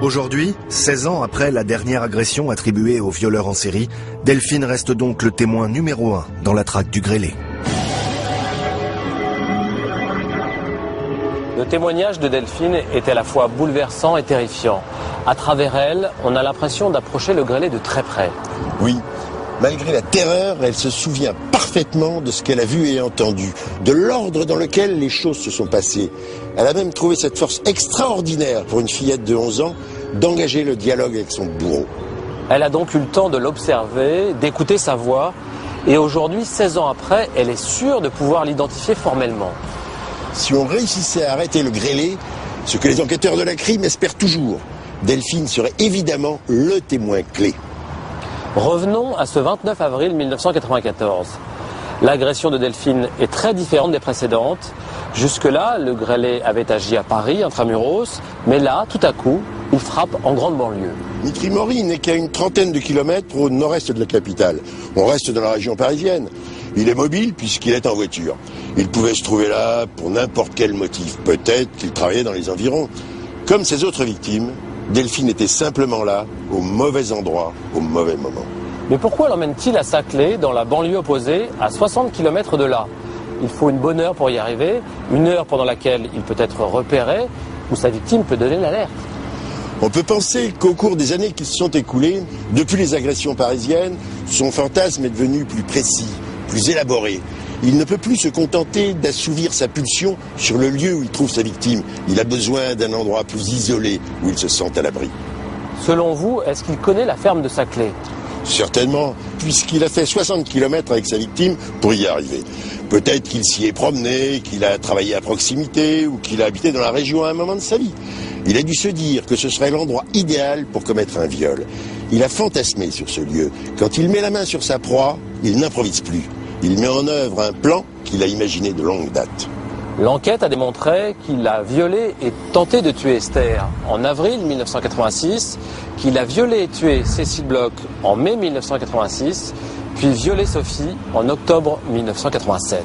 Aujourd'hui, 16 ans après la dernière agression attribuée au violeur en série, Delphine reste donc le témoin numéro 1 dans la traque du grêlé. Le témoignage de Delphine est à la fois bouleversant et terrifiant. À travers elle, on a l'impression d'approcher le grêlé de très près. Oui, malgré la terreur, elle se souvient parfaitement de ce qu'elle a vu et entendu, de l'ordre dans lequel les choses se sont passées. Elle a même trouvé cette force extraordinaire pour une fillette de 11 ans d'engager le dialogue avec son bourreau. Elle a donc eu le temps de l'observer, d'écouter sa voix, et aujourd'hui, 16 ans après, elle est sûre de pouvoir l'identifier formellement. Si on réussissait à arrêter le grêlé, ce que les enquêteurs de la crime espèrent toujours, Delphine serait évidemment le témoin clé. Revenons à ce 29 avril 1994. L'agression de Delphine est très différente des précédentes. Jusque-là, le grêlé avait agi à Paris, intramuros, mais là, tout à coup, il frappe en grande banlieue. Mitry Mory n'est qu'à une trentaine de kilomètres au nord-est de la capitale. On reste dans la région parisienne. Il est mobile puisqu'il est en voiture. Il pouvait se trouver là pour n'importe quel motif. Peut-être qu'il travaillait dans les environs. Comme ses autres victimes, Delphine était simplement là, au mauvais endroit, au mauvais moment. Mais pourquoi l'emmène-t-il à Saclay, dans la banlieue opposée, à 60 km de là? Il faut une bonne heure pour y arriver, une heure pendant laquelle il peut être repéré, où sa victime peut donner l'alerte. On peut penser qu'au cours des années qui se sont écoulées, depuis les agressions parisiennes, son fantasme est devenu plus précis, plus élaboré. Il ne peut plus se contenter d'assouvir sa pulsion sur le lieu où il trouve sa victime. Il a besoin d'un endroit plus isolé où il se sente à l'abri. Selon vous, est-ce qu'il connaît la ferme de Saclay? Certainement, puisqu'il a fait 60 km avec sa victime pour y arriver. Peut-être qu'il s'y est promené, qu'il a travaillé à proximité ou qu'il a habité dans la région à un moment de sa vie. Il a dû se dire que ce serait l'endroit idéal pour commettre un viol. Il a fantasmé sur ce lieu. Quand il met la main sur sa proie, il n'improvise plus. Il met en œuvre un plan qu'il a imaginé de longue date. L'enquête a démontré qu'il a violé et tenté de tuer Esther en avril 1986, qu'il a violé et tué Cécile Bloch en mai 1986, puis violé Sophie en octobre 1987.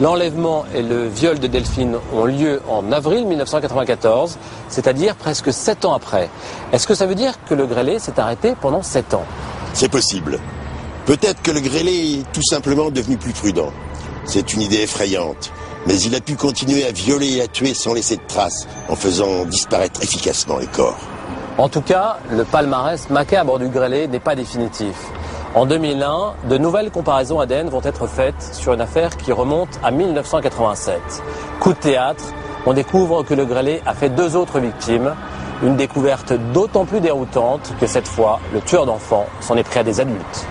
L'enlèvement et le viol de Delphine ont lieu en avril 1994, c'est-à-dire presque 7 ans après. Est-ce que ça veut dire que le grêlé s'est arrêté pendant 7 ans? C'est possible. Peut-être que le grêlé est tout simplement devenu plus prudent. C'est une idée effrayante. Mais il a pu continuer à violer et à tuer sans laisser de traces, en faisant disparaître efficacement les corps. En tout cas, le palmarès macabre du grêlé n'est pas définitif. En 2001, de nouvelles comparaisons ADN vont être faites sur une affaire qui remonte à 1987. Coup de théâtre, on découvre que le grêlé a fait 2 autres victimes. Une découverte d'autant plus déroutante que cette fois, le tueur d'enfants s'en est pris à des adultes.